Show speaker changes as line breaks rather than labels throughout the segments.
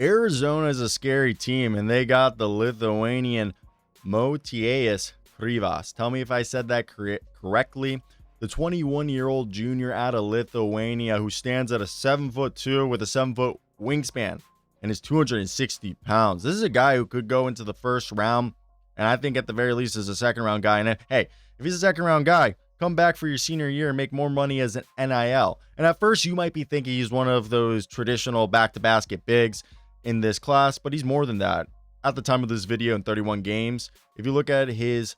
Arizona is a scary team, and they got the Lithuanian Motiejus Krivas. Tell me if I said that correctly. The 21-year-old junior out of Lithuania who stands at a 7'2" with a 7-foot wingspan and is 260 pounds. This is a guy who could go into the first round, and I think at the very least is a second-round guy. And hey, if he's a second-round guy, come back for your senior year and make more money as an NIL. And at first, you might be thinking he's one of those traditional back-to-basket bigs in this class, but he's more than that. At the time of this video, in 31 games, if you look at his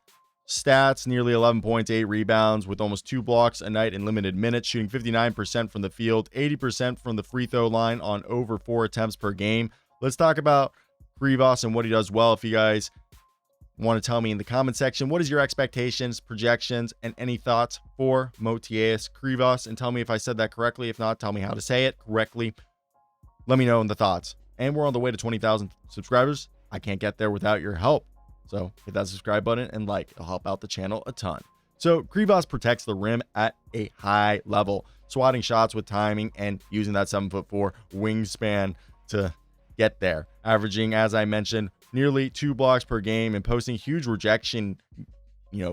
stats, nearly 11 points, 8 rebounds with almost 2 blocks a night in limited minutes, shooting 59% from the field, 80% from the free throw line on over 4 attempts per game. Let's talk about Krievas and what he does well. If you guys want to tell me in the comment section, what is your expectations, projections, and any thoughts for Motiejus Krivas? And tell me if I said that correctly. If not, tell me how to say it correctly. Let me know in the thoughts. And we're on the way to 20,000 subscribers. I can't get there without your help. So hit that subscribe button and like. It'll help out the channel a ton. So Krievas protects the rim at a high level, swatting shots with timing and using that 7'4" wingspan to get there. Averaging, as I mentioned, nearly 2 blocks per game and posting huge rejection,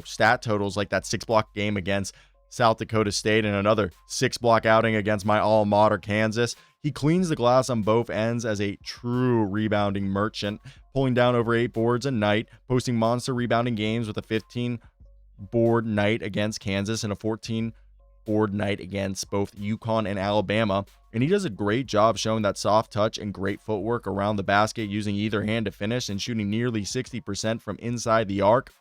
stat totals like that 6-block game against South Dakota State and another 6-block outing against my alma mater, Kansas. He cleans the glass on both ends as a true rebounding merchant, pulling down over 8 boards a night, posting monster rebounding games with a 15-board night against Kansas and a 14-board night against both UConn and Alabama. And he does a great job showing that soft touch and great footwork around the basket, using either hand to finish and shooting nearly 60% from inside the arc.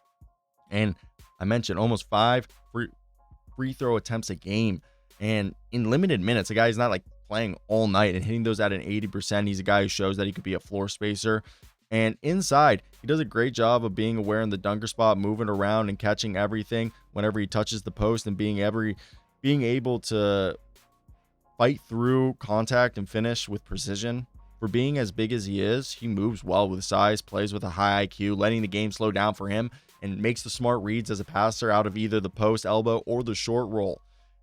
And I mentioned almost 5 free throw attempts a game. And in limited minutes, the guy's not like playing all night and hitting those at an 80%. He's a guy who shows that he could be a floor spacer. And inside, he does a great job of being aware in the dunker spot, moving around and catching everything whenever he touches the post, and being able to fight through contact and finish with precision. For being as big as he is, he moves well with size, plays with a high IQ, letting the game slow down for him, and makes the smart reads as a passer out of either the post, elbow, or the short roll.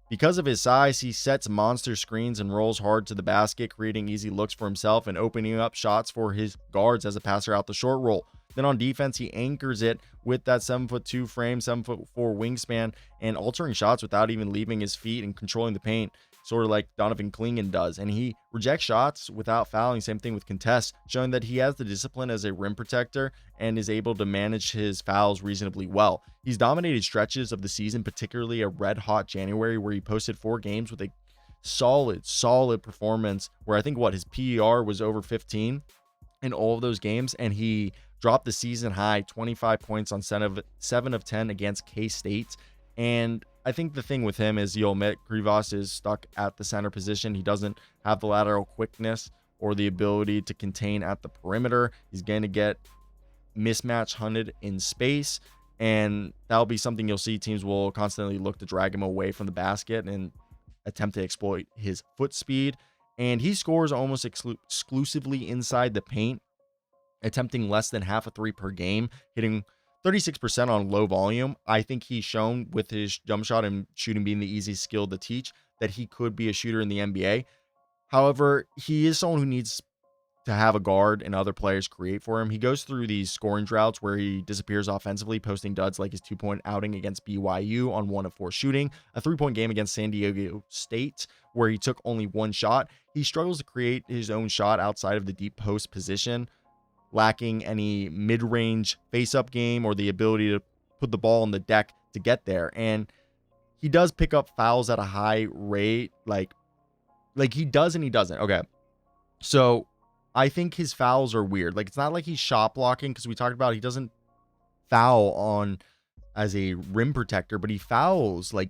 Because of his size, he sets monster screens and rolls hard to the basket, creating easy looks for himself and opening up shots for his guards as a passer out the short roll. Then on defense, he anchors it with that 7'2" frame, 7'4" wingspan, and altering shots without even leaving his feet and controlling the paint, sort of like Donovan Clingan does. And he rejects shots without fouling, same thing with contests, showing that he has the discipline as a rim protector and is able to manage his fouls reasonably well. He's dominated stretches of the season, particularly a red-hot January where he posted 4 games with a solid performance, where I think his PER was over 15 in all of those games, and he dropped the season high 25 points on 7 of 10 against K-State. And I think the thing with him is, you'll admit, Krievas is stuck at the center position. He doesn't have the lateral quickness or the ability to contain at the perimeter. He's going to get mismatch hunted in space, and that'll be something you'll see. Teams will constantly look to drag him away from the basket and attempt to exploit his foot speed. And he scores almost exclusively inside the paint, attempting less than half a 3 per game, hitting 36% on low volume. I think he's shown with his jump shot and shooting being the easy skill to teach that he could be a shooter in the NBA. However, he is someone who needs to have a guard and other players create for him. He goes through these scoring droughts where he disappears offensively, posting duds like his 2-point outing against BYU on 1 of 4 shooting, a 3-point game against San Diego State where he took only 1 shot. He struggles to create his own shot outside of the deep post position, lacking any mid-range face-up game or the ability to put the ball on the deck to get there. And he does pick up fouls at a high rate, like he does and he doesn't. Okay, so I think his fouls are weird. Like, it's not like he's shot blocking, because we talked about he doesn't foul on as a rim protector, but he fouls like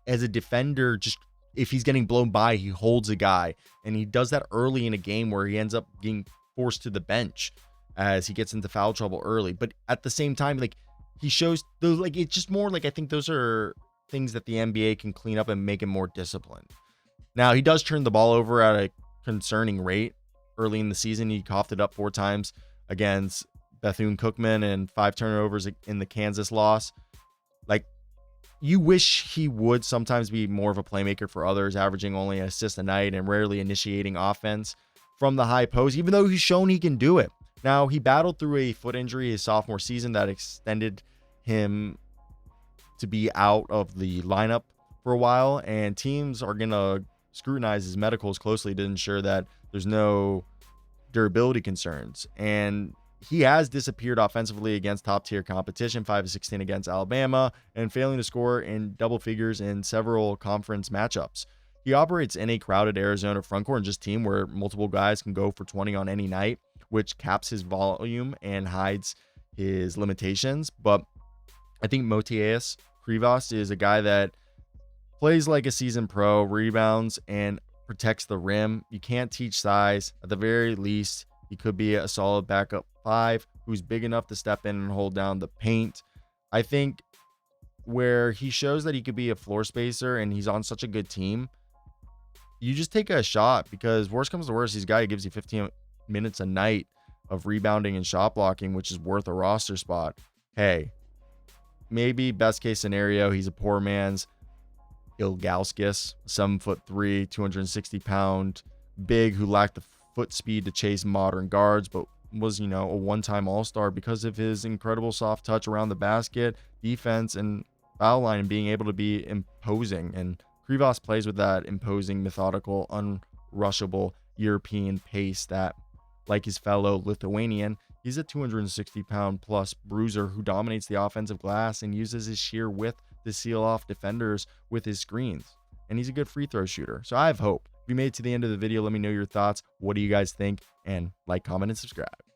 as a defender. Just if he's getting blown by, he holds a guy, and he does that early in a game where he ends up getting forced to the bench as he gets into foul trouble early. But at the same time, like, he shows those, like, it's just more like, I think those are things that the NBA can clean up and make him more disciplined. Now, he does turn the ball over at a concerning rate. Early in the season, he coughed it up 4 times against Bethune-Cookman and 5 turnovers in the Kansas loss. Like, you wish he would sometimes be more of a playmaker for others, averaging only an assist a night and rarely initiating offense from the high post, even though he's shown he can do it. Now, he battled through a foot injury his sophomore season that extended him to be out of the lineup for a while, and teams are going to scrutinize his medicals closely to ensure that there's no durability concerns. And he has disappeared offensively against top-tier competition, 5 of 16 against Alabama, and failing to score in double figures in several conference matchups. He operates in a crowded Arizona frontcourt and just team where multiple guys can go for 20 on any night, which caps his volume and hides his limitations. But I think Motiejus Krivas is a guy that plays like a seasoned pro, rebounds, and protects the rim. You can't teach size. At the very least, he could be a solid backup 5 who's big enough to step in and hold down the paint. I think where he shows that he could be a floor spacer and he's on such a good team, you just take a shot, because worst comes to worst, he's a guy who gives you 15 minutes a night of rebounding and shot blocking, which is worth a roster spot. Hey, maybe best case scenario, he's a poor man's Ilgauskas, 7'3", 260-pound big who lacked the foot speed to chase modern guards, but was, a one-time all-star because of his incredible soft touch around the basket, defense, and foul line, and being able to be imposing. And Krievas plays with that imposing, methodical, unrushable European pace that, like his fellow Lithuanian, he's a 260-pound plus bruiser who dominates the offensive glass and uses his sheer width to seal off defenders with his screens. And he's a good free throw shooter. So I have hope. If you made it to the end of the video, let me know your thoughts. What do you guys think? And like, comment, and subscribe.